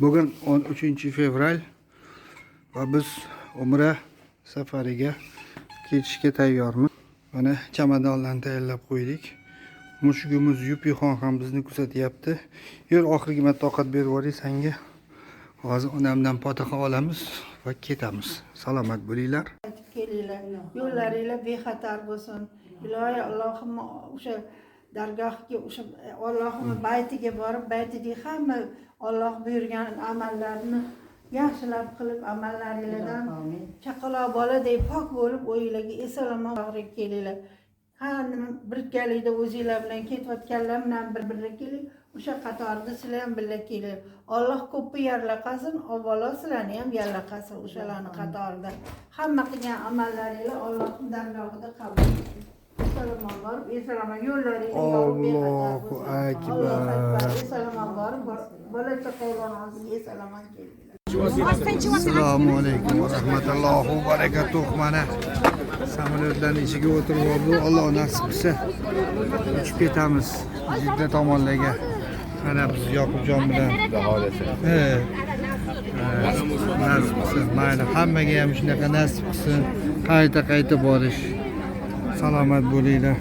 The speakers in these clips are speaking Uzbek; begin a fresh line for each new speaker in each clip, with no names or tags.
Bugün 13 fevral va biz Umra safariga ketishga tayyormiz. Mana chamadonlarni tayyorlab qo'ydik. Mushugimiz Yupixon ham bizni kuzatyapti. Yur, oxirgi marta ovqat berib yuboray senga. Hozir onamdan potaqa olamiz va ketamiz. Salomat bo'linglar.
Kelinglar, yo'llaringlar bexatar bo'lsin. Ilohi Allohim o'sha dargohga, o'sha Allohim baytiga borib, baytidagi hamma Alloh buyurgan amallarni yaxshilab qilib, amallaringlardan chaqaloq boladek pok bo'lib, o'yinglarga eson-omon bag'riga kelinglar. Hamma birgalikda o'zinglar bilan ketayotganlar bilan bir-biriga keling. O'sha qatorda sizlar ham birga keling. Alloh ko'pni yarlaqasin, avvalo sizlarni ham yarlaqasin o'shalarning qatorida. Hamma qilgan amallaringlar Allohning dargohida qabul qilinsin. Salomon borib, eson-omon yo'llaringga
Allohu akbar.
Eson-omon borib, bola chaqalarning oldiga eson-omon kelinglar.
Assalomu alaykum va rahmatullohi va barakatuh. Mana samolyotlarning ichiga o'tirib oldik. Alloh nasib qilsa uchib ketamiz Jidda tomonlarga. Mana biz Yoqubjon bilan nasib qilsin. Mayli, hammaga ham shunaqa nasib qilsin. Qayta borish. Salomat bo'linglar.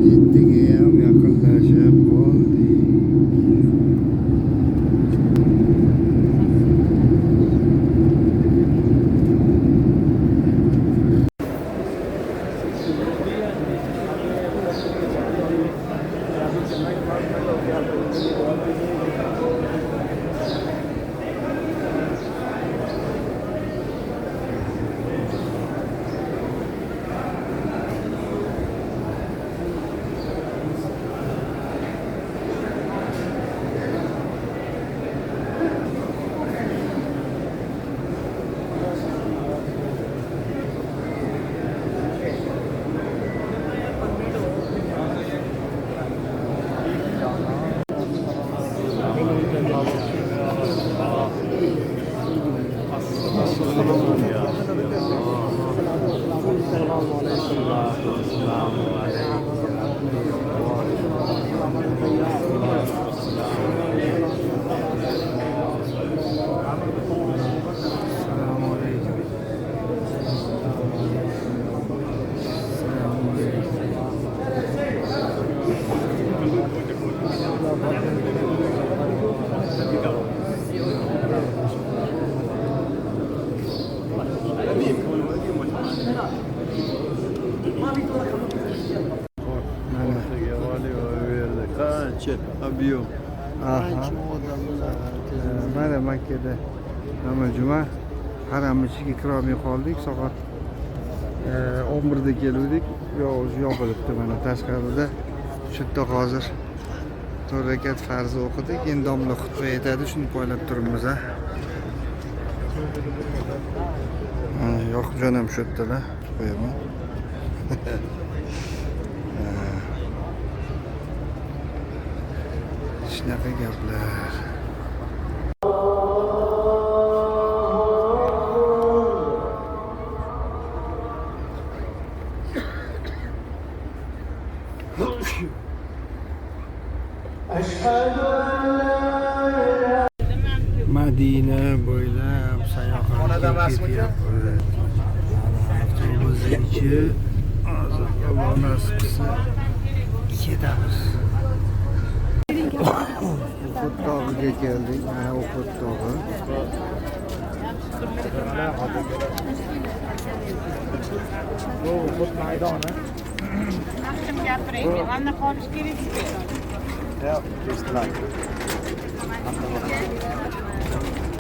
Jiddiga ham yaqinlashib qoldik. Avion. Mana Makkada namaz juma haramning ichiga kirolmay qoldik. Soat 11 da keldik. Yopilibdi mana tashqarida. Shunda hozir 4 rakat farz o'qidik. Endi domla xutba aytadi, shuni poylab turibmiz. Yoqubjon ham shu yerdalar. Qo'yaman. Shunaqa gaplar. Madina bo'ylab sayohatga ketyapmiz. Avtobus ichi hozir Alloh nasib qilsa ketamiz. Uhud tog'iga keldik. Mana Uhud tog'i.
Bu xud maydoni.
Mahkam gapiring. Mana qolish kerak.
Yo'q, eshitmaydi.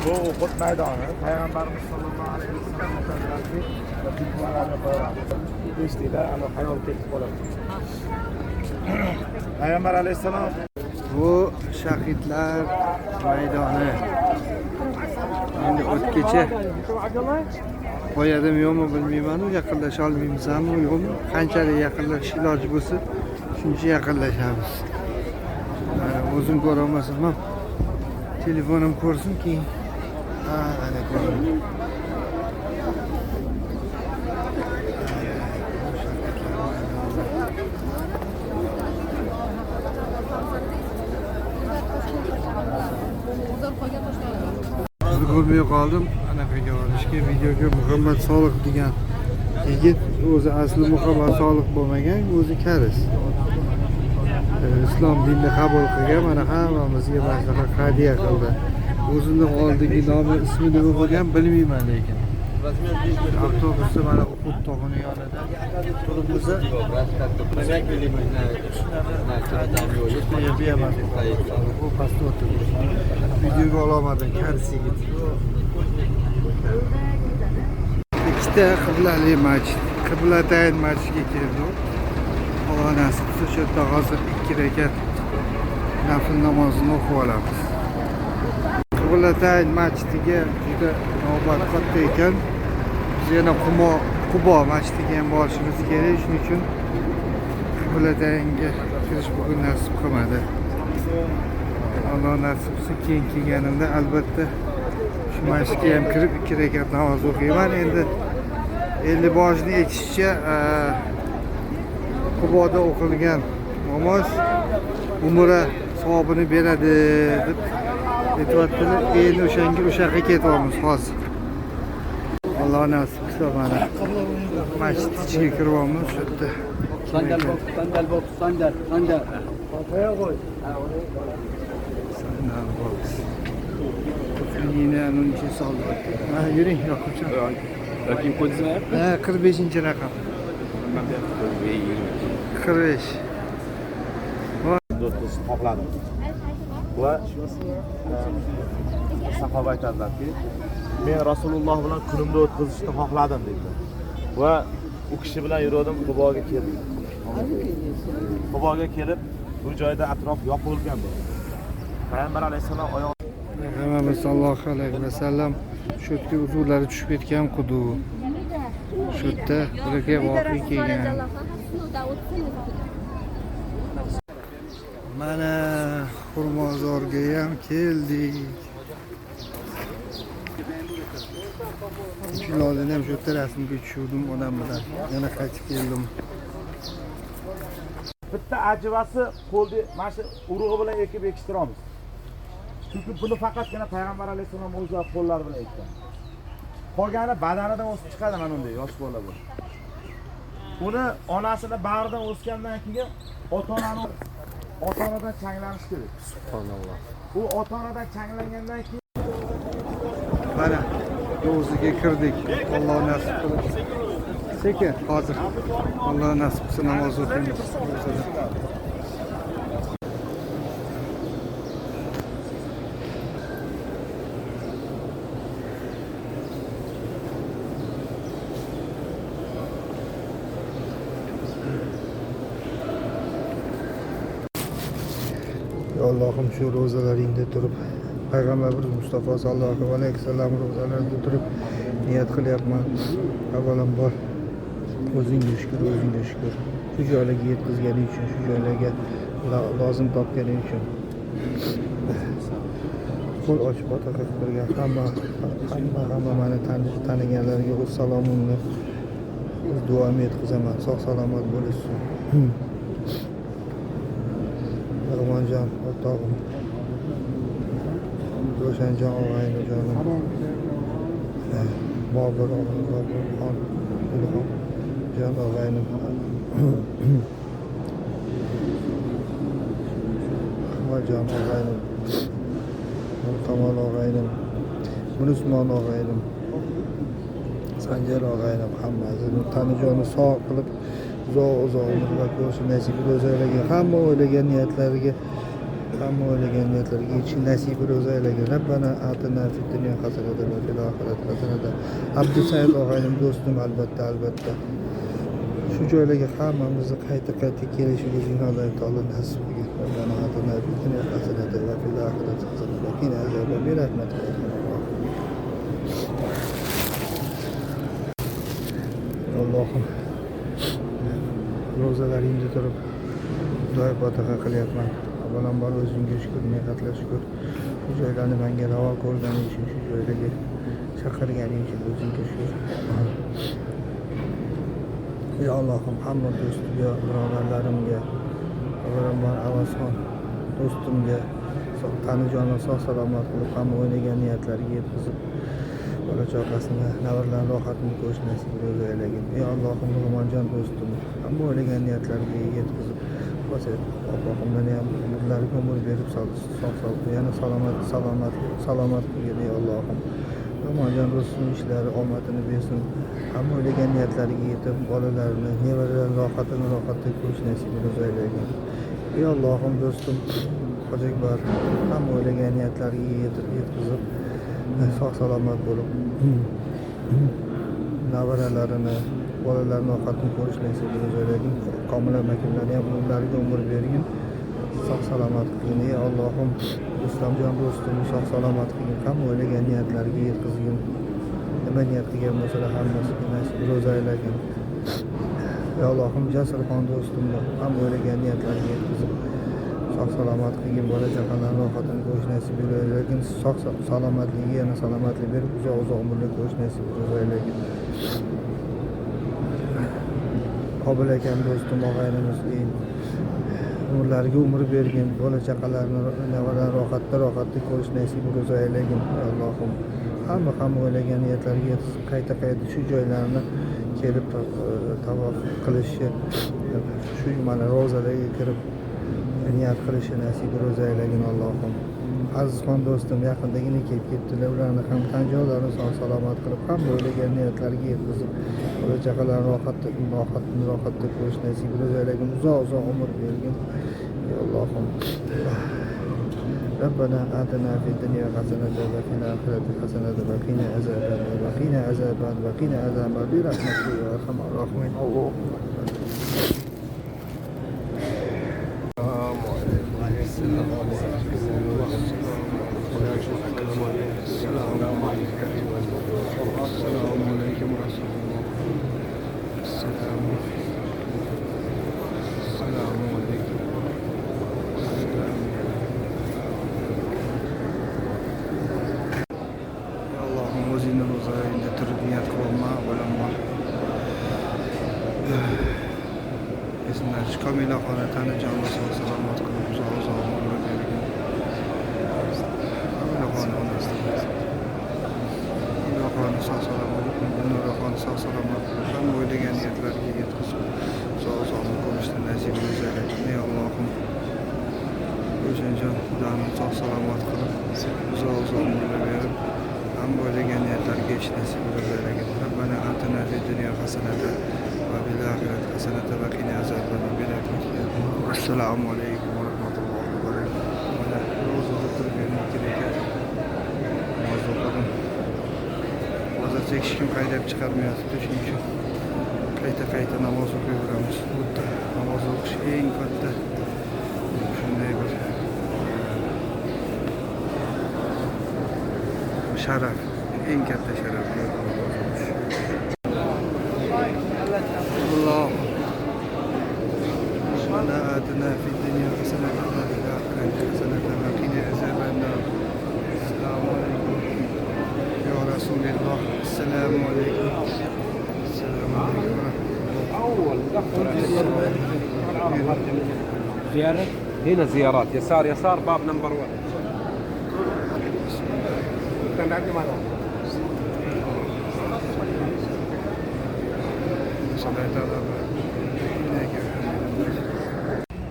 Bu xud maydoni. Payg'ambarimiz sollallohu alayhi vasallam aytadilarki, "Bilmalarni qo'yamiz." Eshitinglar, ana hayol ketib qoladi. Payg'ambar alayhissalom
Bu shahidlar maydoni. Endi o'tgacha qo'yadimi yo'qmi bilmayman, yaqinlasha olmaymizmi yo'qmi? Qanchalik yaqinlashish iloji bo'lsa, shuncha yaqinlashamiz. O'zim ko'ra olmasam ham telefonim ko'rsin keyin. Ana ko'raman. Ko'rmay qoldim anaqaga olishga, videoga. Muhammad Soliq degan yigit, o'zi asli Muhammad Soliq bo'lmagan, o'zi karis. Islom dinini qabul qilgan, mana hammamizga maslahat hadya qildi. O'zini oldingi nomi, ismi nima bo'lgan bilmayman lekin. Avtobusda mana Uhud tog'ini yonida turibmiz. Bu pastda o'tiribmiz. Videoga ololmadim, karis yigit. Ikkita qiblali masjid, Qiblatayn masjidiga keldik. Alloh nasib qilsa shu yerda hozir 2 rakat nafl namozini o'qib olamiz. Qiblatayn masjidiga juda navbat katta ekan. Biz yana Qubo masjidiga ham borishimiz kerak, shuning uchun Qiblataynga kirish bugun nasib qilmadi. Alloh nasib qilsa keyin kelganimda albatta shu masjidga ham kirib 2 rakat namoz o'qiyman. Endi boshini aytishicha Quboda o'qilgan namoz umra savobini beradi deb aytyaptilar. Endi o'sha yoqqa ketyapmiz hozir. Alloh nasib qilsa mana masjid ichiga kiryapmiz. Shu yerda
Sandal box.
Sandal box. Yine onun için saldı. Ha yürüyün Yakupcan.
Rakam kodisi var.
Ha 45. rakam. 45.
do'stni xohladim. Va sahoba aytadilarki, men Rasululloh bilan kunimni o'tkazishni xohladim dedilar. Va u kishi bilan yurdim, Quboga keldim. Quboga kelib, bu joyda atrof yopilgan edi. Payg'ambar alayhissalom oyoq
Payg'ambarimiz sollallohu alayhi vasallam shu yerga uzuvlari tushib ketgan qudu. Shu yerda ularga voqea kelgan. Mana Xurmozorga ham keldik. Shulardan ham shu yerda rasmga tushirdim odam bilan. Yana qaytib keldim.
bitta ajvasi qo'lda mana shu urug'i bilan ekib ekishtiramiz. Chunki buni faqatgina payg'ambar alayhissalom o'zi qo'llari bilan ekkan. Qolgani badanidan o'sib chiqadi mana bunday yosh bola bu. Uni onasini bag'ridan o'sgandan keyin ota-onadan changlanish kerak. Subhanalloh. U ota-onadan changlangandan keyin
Mana o'ziga kirdik. Alloh nasib qilsa. Sekin hozir Alloh nasib qilsa namoz o'qiymiz. Allohim shu ro'zalaringda turib Payg'ambarimiz Mustafa sallallohu alayhi vasallam ro'zalarida turib niyat qilyapman. Avvalambor o'zingga shukr. Shu joylarga yetkazganing uchun, shu joylarga lozim topganing uchun. Qo'l ochib otaqa qilgan hamma meni taniganlarga o'z salomimni, o'z duomni yetkazaman. Sog' salomat bo'lishsin. Rahmonjon o'rtog'im, Ro'shanjon og'aynijonim, Bobur Ilhom jon og'aynim, Ahmadjon og'aynim, Kamol og'aynim, Usmon og'aynim, Sanjar og'aynim hammasini tanijoni sog' qilib uzoq umrlar ko'rishi nasib ro'za aylagan. Hamma o'ylagan niyatlariga yetishi nasib ro'za aylagan. Rabbana atina fid dunya hasanatan va fil oxirati hasanatan. Abdusaid og'aynim do'stim albatta. Shu joylarga hammamizni qayta kelishimizni Alloh taolo nasib qilgan. Rabbana atina fid dunya hasanatan va fil oxirati hasanatan va qina azoban bi rahmatika. Allohim ro'zalaringda turib Xudoy fotiha qilyapman. Avvalambor o'zingga shukr, ne'matlar shukr. Shu joylarni menga ravo ko'rganing uchun, shu joylarga chaqirganing uchun o'zingga shukr. Ey Allohim, hamma do'stimga, birodarlarimga, avvalambor Avazxon do'stimga tanijonni sog' salomat qilib, hamma o'ylagan niyatlariga yetkazib, bola chaqasini, navaralarni rohatini ko'rish nasib ro'za aylagin. Ey Allohim, Nurmonjon do'stim, hamma o'ylagan niyatlariga yetkazib, Allohim meni ham umrlariga umr berib, sog' yana salomat qilgin. Ey Allohim, Nurmonjon do'stim ishlari omadini bersin. Hamma o'ylagan niyatlariga yetib, bolalarini, nevaralarini rohatda ko'rish nasib ro'za aylagin. Ey Allohim, do'stim Hojiakbar hamma o'ylagan niyatlariga yetkazib, sog' salomat bo'lib, navaralarini, bolalarini rohatini ko'rish nasib ro'za aylagin. Komila makimlarni ham umrlariga umr bergin, sog' salomat qilgin. Ey Allohim, Islomjon do'stim sog' salomat qilgin, hamma o'ylagan niyatlariga yetkazgin. Nima niyat qilgan bo'lsalar hammasiga nasib ro'za aylagin. Ey Allohim, Jasurxon do'stimni hamma o'ylagan niyatlariga yetkazib, sog' salomat qilgin, bola chaqalarni rohatini ko'rish nasib aylagin. Sog' salomatligiga yana salomatlik berib, uzoq umrli ko'rish nasib ro'za aylagin. Qobil akam do'stim og'aynimiz umrlariga umr bergin, bola chaqalarni navaralarni rohatda ko'rish nasib ro'za aylagin. Ey Allohim, hamma o'ylagan niyatlariga yetkazib, qayta shu joylarni kelib tavof qilishi, shu mana ro'zalarga kirib niyat qilishi nasib ro'za aylagin. Allohim, Azizxon do'stim yaqindagina kelib ketdilar, ularni ham tanjolarni sog' salomat qilib, hamma o'ylagan niyatlariga yetkazib, bola chaqalarni rohatda ko'rish nasib ro'za aylagin. Uzoq umr bergin. Ey Allohim, Rabbana atina fid dunya hasanatan va fil oxirati hasanatan va qina azoban bi rahmatika ya arhamar rohimin. O'zingni ro'zalaringda turib niyat qilaman, avvalambor esimdan Komila xona tanijonni sog' salomat qilib, uzoq umr bergin. Komila xona onasidan Nurxon sog' salomat qilib, hamma o'ylagan niyatlariga yetkazib, uzoq umr ko'rishni nasib ro'za aylagin. Ey Allohim, O'shanjon xudoni sog' salomat qilib, uzoq umrlar berib, hamma o'ylagan niyatlariga yetish nasib ro'za aylagin. Rabbana atina fid dunya hasanatan va fil oxirati hasanatan va qina azoban bi rahmatika. Assalomu alaykum va rahmatullohi va barakatuh. Mana ro'zada turgan kerak. Namoz o'qidim. Hozircha hech kim haydab chiqarmayapti, shuning uchun qayta namoz o'qiyveramiz. Bu yerda namoz o'qish eng katta shunday bir sharaf, eng katta sharaf. Alloh Rabbana atina fid dunya hasanatan va fil oxirati hasanatan va qina azoban nar. Assalomu alaykum ya Rasululloh. Assalomu alaykum.
أول زيارة هنا زيارات يسار باب نمبر 1.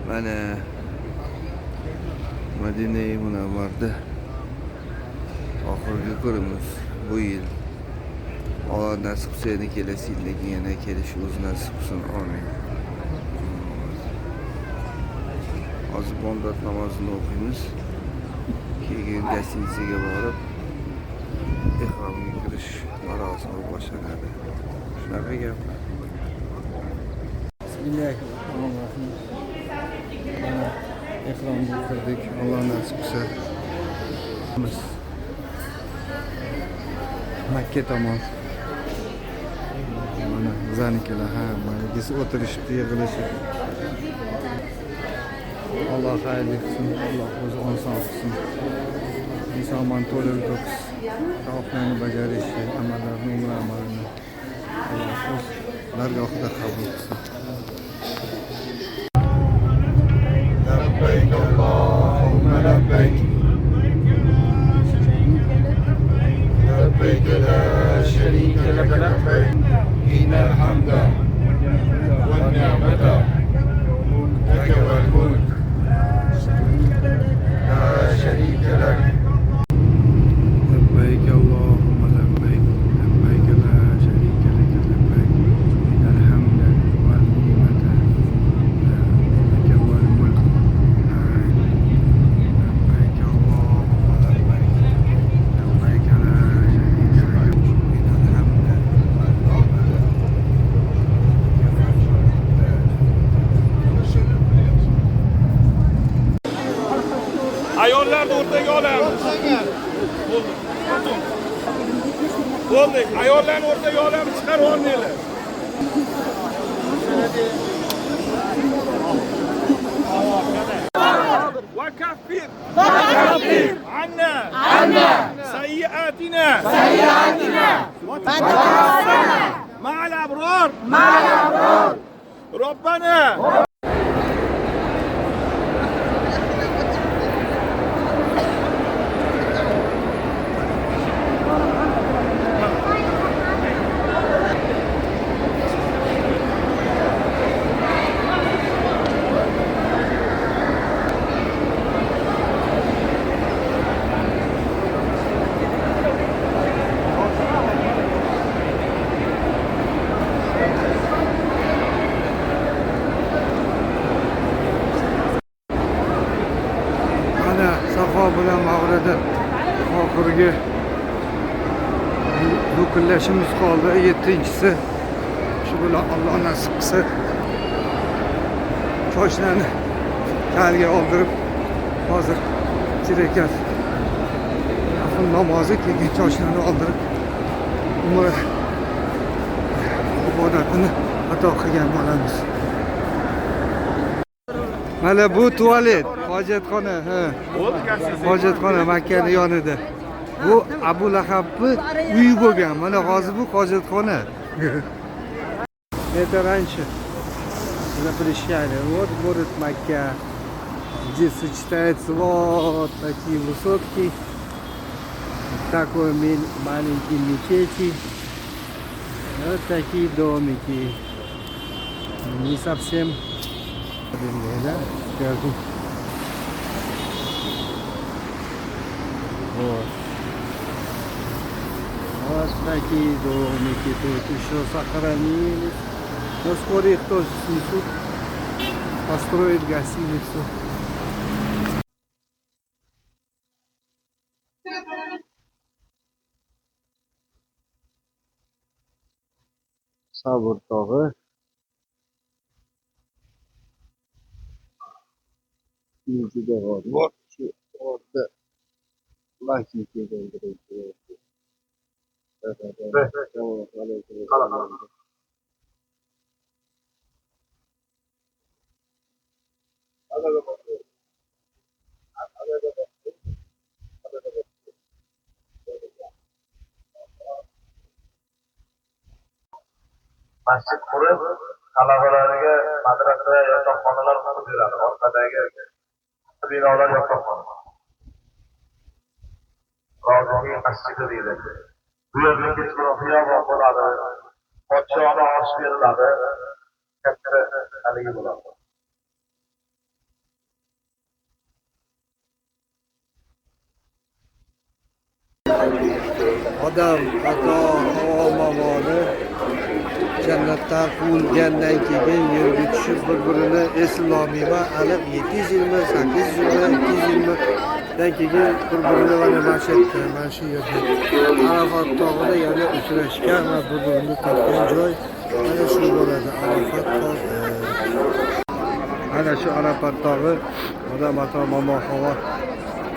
Mana Madina-i Munavvarda oxirgi kunimiz bu yil Alloh nasib qilsa yana kelasi yilda yana kelishimiz nasib qilsin. Amin. Hozir bomdod namozini o'qiymiz. Keyin gостиницаga borib ehromga kirish marosimi boshlanadi. Shunaqa gaplar. Bismillahirrohmanirrohim. Mana ehromga kirdik. Alloh nasib qilsa Makka tomon. Mana bizanikilar hammagisi o'tirishibdi, yig'ilishib. Alloh xayrli qilsin, Alloh o'zi oson qilsin. Inson to'lib to'kis. Tavoflarni bajarishi, amallarni, umra amalini Alloh o'z dargohida qabul qilsin. Labbayk Allohumma labbayk. لبيك لا شريك لك لبيك إن الحمد والنعمة لك والملك لا شريك لك لبيك اللهم لبيك لبيك لا شريك لك لبيك إن الحمد والنعمة لك والملك لبيك اللهم لبيك لبيك لا
Ayollarni o'rtaga olamiz. Bo'ldi. Ayollarni o'rtaga olamiz, chiqarib olinglar. وكفر عنا سيئاتنا وتوفنا مع الأبرار ربنا
Safo bilan Mag'rida oxirgi do'konlashimiz qoldi. 7-si. Shu bilan Alloh nasib qilsa choshlarni kalga oldirib hozir chirakat afon namozi keyin choshlarni oldirib umra ibodatini ato qilgan bo'lamiz. Mana bu tualet, hojatxona, hojatxona Makkaning yonida. Bu Abu Lahabning uyi bo'lgan. Mana hozir bu hojatxona. Это раньше запрещали. Вот город Макка, где сочетаются вот такие высотки, такой маленькие мечети, вот такие домики. Не совсем, да, скажу. Вот. Вот такие домики тут еще сохранились. Но скоро их тоже снесут, построят гостиницу. Sabr tog'i. Juda bor. Shu orada Makkaga kelgan.
Masjid qurib, talabalarga madrasa yotoqxonalar qurib beradi. Orqadagi binolar yotoqxona. Roziy masjidi deyiladi. Bu yerda kechqurun xiyobon bo'ladi. Podshohning oshi beriladi. Katta haligi bo'ladi.
Odam, xato, momoni jannatdan quvilgandan keyin yerga tushib bir-birini eslolmayman. Aniq 700 yilmi, 800 yilmi, 200 yilmidan keyin bir-birini mana shu yerda, mana shu yerda Arafat tog'ida yana uchrashgan va bir-birini topgan joy mana shu bo'ladi. Arafat tog'i. Mana shu Arafat tog'i odam ato momohavo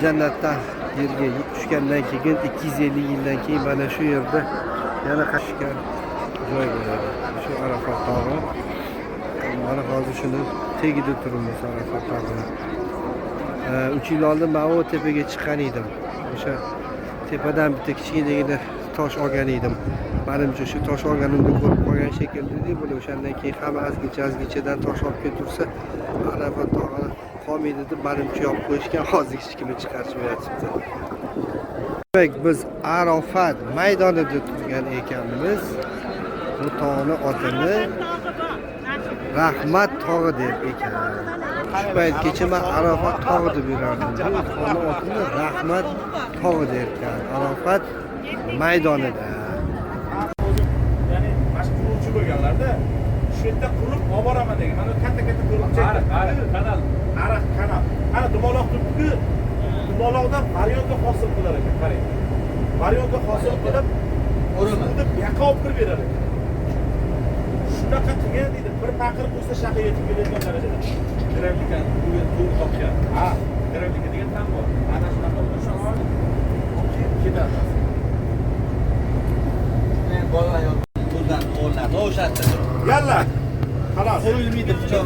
jannatdan yerga tushgandan keyin 250 yildan keyin mana shu yerda yana qashgan joy bo'ladi. Shu Arafat tog'i. Mana hozir shuni tagida turibmiz Arafat tog'ida. 3 yil oldin men o tepaga chiqqan edim. O'sha tepadan bitta kichkinagina tosh olgan edim. Menimcha shu tosh olganimda ko'rib qolgan shekilli bo'ldi. O'shandan keyin hamma azgichadan tosh olib ketursa Arafat tog'ini qolmaydi deb menimcha yopib qo'yishgan. Hozir hech kimni chiqarishmayapti. Demak, biz Arafat maydonida turgan ekanmiz. Bu tog'ni otini Rahmat tog'i deb ekan. Shu paytgacha men Arafat tog'i deb yurardim. Bu tog'ni otini Rahmat tog'i derkan. Arafat maydonida.
Ya'ni mashq qiluvchi bo'lganlarda shu yerda qurib olib boraman degan. Mana katta-katta qurib kanal. Ariq kanal. Ana dumaloq turibdi. Dumaloqdan varyonda hosil qilar ekan, qarang. Varyonda hosil qilib, o'rnida yoqa olib kirib berar ekan. Shunaqa qilgan deydi, bir paqir qo'ysa shaharga yetib keladigan darajada. Gravika bu yer to'g'ri topgan. Ha, gravika degan ham bor. Ana shunaqa bo'lsa, ketadi. Men bolalar yo'ldan o'rnab, o'shatda turib. Yalla. Xolos. Qo'yilmaydi pichoq.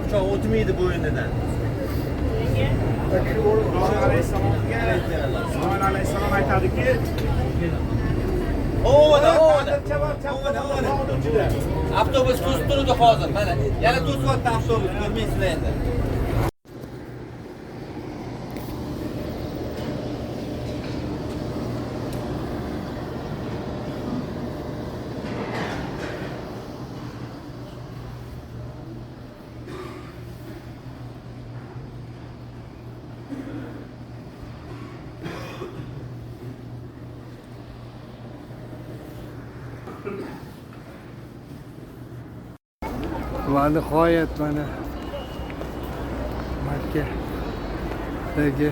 Pichoq o'tmaydi bo'ynidan. Solomon alayhissalom aytadiki, avtobus to'sib turdi hozir. Mana yana to'syapti avtobus, ko'rmaysizlar endi.
Va nihoyat mana Makkadagi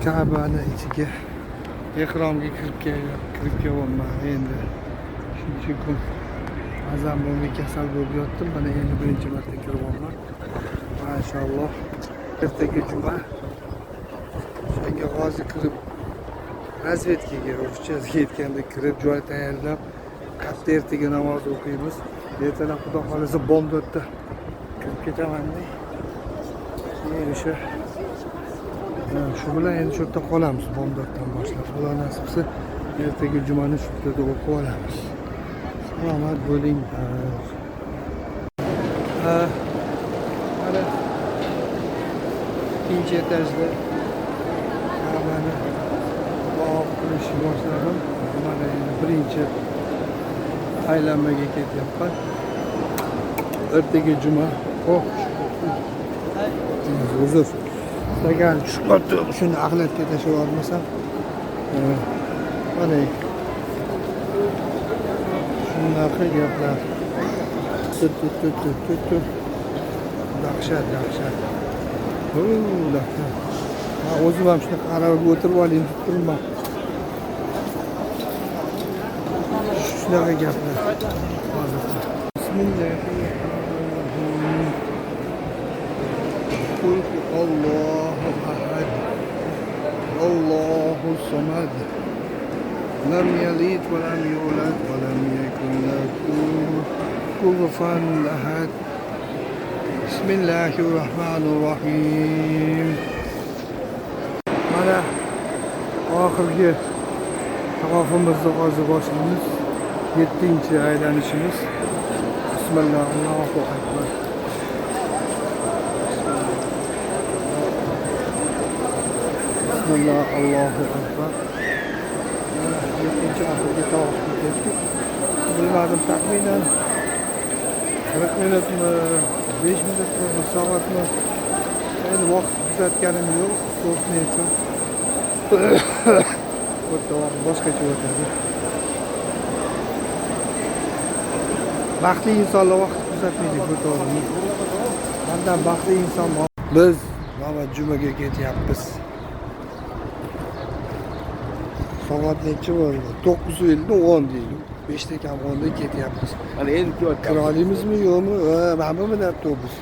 Ka'bani ichiga ehromga kirib kelyapman endi. Shuncha kun azam bo'lmay kasal bo'lib yotdim. Mana endi birinchi marta kiryapman. Maşallah. Ertaga juma. Shunga hozir kirib razvedkaga, uchastka yetganda kirib joy tayyorlab, katta ertaga namoz o'qiymiz. Ertadan Xudo xolasa bomdodda kirib ketaman-da. Keyin o'sha shu bilan endi shu yerda qolamiz bomdoddan boshlab. Xudo nasib qilsa ertaga jumani shu yerda o'qib olamiz. Salomat bo'ling. Mana ikkinchi etajda Ka'bani tavof qilishni boshladim. Mana endi birinchi aylanmaga ketyapman. Ertaga juma. Uzr. Agar shuni axlatga tashlab olmasam, mana shunaqa gaplar. Dahshat. Dahshat. O'zim ham shunaqa aravaga o'tirib olayim deb turibman. Shunaqa gaplar. Bismillahirrohmanirrohim. Qul Allohu ahad. Allohu samad. Lam yalid va lam yulad va lam yakun lahu kufuwan ahad. Bismillahirrohmanirrohim. Mana oxirgi tavofimizni hozir boshlaymiz. 7-chi aylanishimiz. Bismillah, Allohu akbar. Bismillah, Allohu akbar. 7-chi oxirgi tavofga ketdik. Bilmadim, taxminan 40 minutmi, 5 minutmi, 1 soatmi. Endi vaqt kuzatganim yo'q, so'zini aytsam. o'tda vaqt boshqacha o'tadi. Baxtli insonlar vaqt kuzatmaydi o'tadi. Bundan baxtli inson bor. Biz mana jumaga ketyapmiz. Soat necha bo'ldi? 9:50, 10 deydi. 5 ta kam 10da ketyapmiz.
Ana endi
Kira olamizmi, yo'qmi? Mana bu avtobus.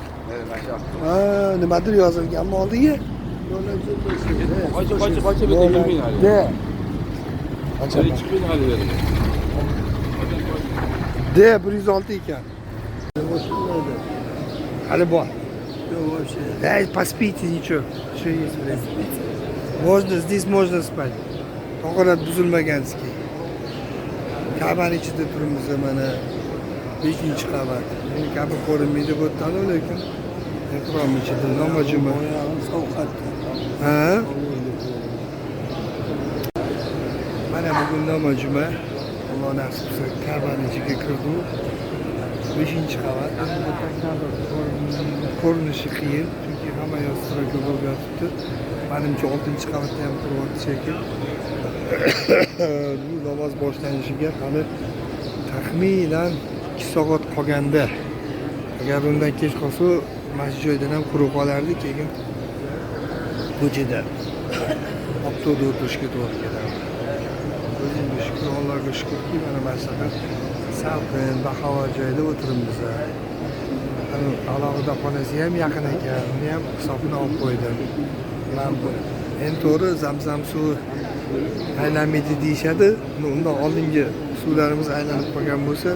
Ha, nimadir yozilganmi oldiga?
Qocha bitta yurmang hali.
De.
Hali chiqmang hali beri.
De 106 ekan. Hali bor. Эй, поспите, ничего. Еще есть время. Можно, здесь можно spать. To'g'ri buzilmaganski. Kabani ichida turibmiz mana 5-qavat. Men kabi ko'rinmaydi bu yerdan, lekin ehtirom ichida namozimi. Ha? Mana bugun namozimi. Alloh nasib qilsa kabani ichiga kirdim. 5-qavat. Ko'rinishi qiyin, chunki hamma yoq stroga bo'lib yotibdi. Menimcha 6-qavatda ham turyapti shekil. Bu namoz boshlanishiga hali taxminan 2 soat qolganda. Agar undan kech qolsa, mana shu joydan ham qurib qolardi, keyin ko'chada avtoda o'tirishga to'g'ri keladi. O'zimga shukr, Allohga shukrki, mana masalan salqin, bahavo joyda o'tiribmiz. Alohida xonasi ham yaqin ekan, uni ham hisobini olib qo'ydim. Endi to'g'ri zamzam suvi aylanmaydi deyishadi. Undan oldingi suvlarimiz aylanib qolgan bo'lsa,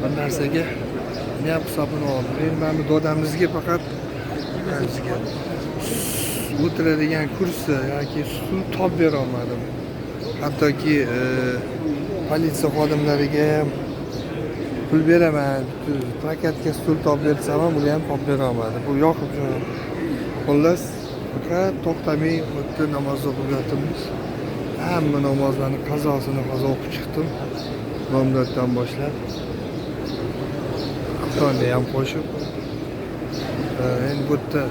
bir narsaga men ham hisobini oldim. Endi mana dodamizga faqat o'tiradigan kursi yoki suv top bera olmadim. Hattoki politsiya xodimlariga ham pul beraman, prokatga stul top bersam ham uni ham top bera olmadi. Bu yoqib xullas faqat to'xtamay o'tda namoz o'qib yotibmiz. Hamma namozlarni qazosini hozir o'qib chiqdim. Nomdoddan boshlab. Xuftonni ham qo'shib. Endi bu yerda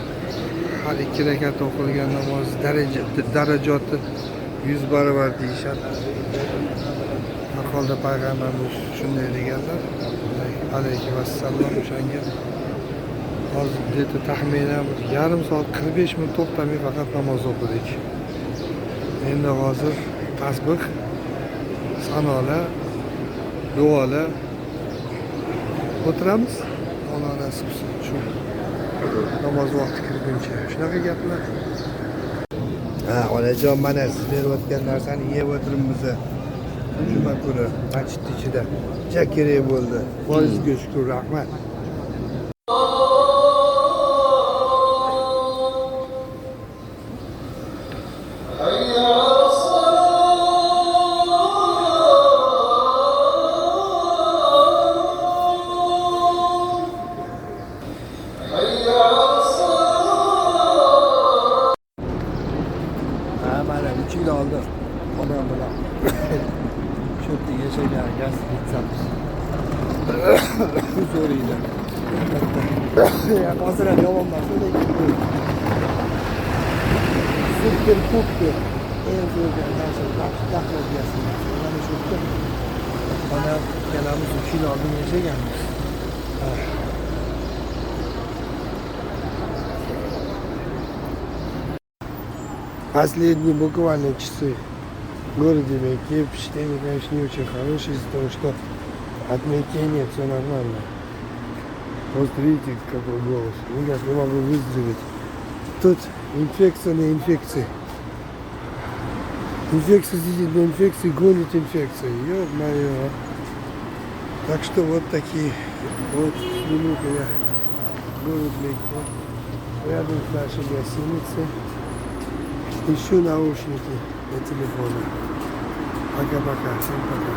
har 2 rakat o'qilgan namoz darajati 100 barobar deyishadi. Har holda payg'ambarimiz shunday deganlar. Alayhi vassalom o'shanga hozir dedi taxminan yarim soat 45 minut to'xtamay faqat namoz o'qidik. Endi hozir tasbih, sanolar, duolar o'tiramiz. Alloh nasib qilsin shu namoz vaqti kirguncha. Shunaqa gaplar. Ha, onajon mana siz berayotgan narsani yeb o'tiribmiz. Juma kuni masjid ichida. Juda kerak bo'ldi. Foizga shukr, rahmat. Mana 3 yil oldin onam bilan shu yerda yashagan gastritamiz. Zo'r edi. Hozir ham yomon emas, lekin super super eng zo'r narsa daxl gastrit. Mana shu yerda onam ikkalamiz 3 yil oldin yashaganmiz. Последние буквально часы в городе Мекке впечатление, конечно, не очень хорошее из-за того, что отметение все нормально. Просто видите, какой голос. Никак не могу выздороветь. Тут инфекция на инфекции. Инфекция сидит на инфекции, гонит инфекции. Ё-моё. Так что вот такие вот минуты я город Мекке. Рядом с нашей гостиницей. Ищу наушники на телефоне. Пока-пока. Всем пока.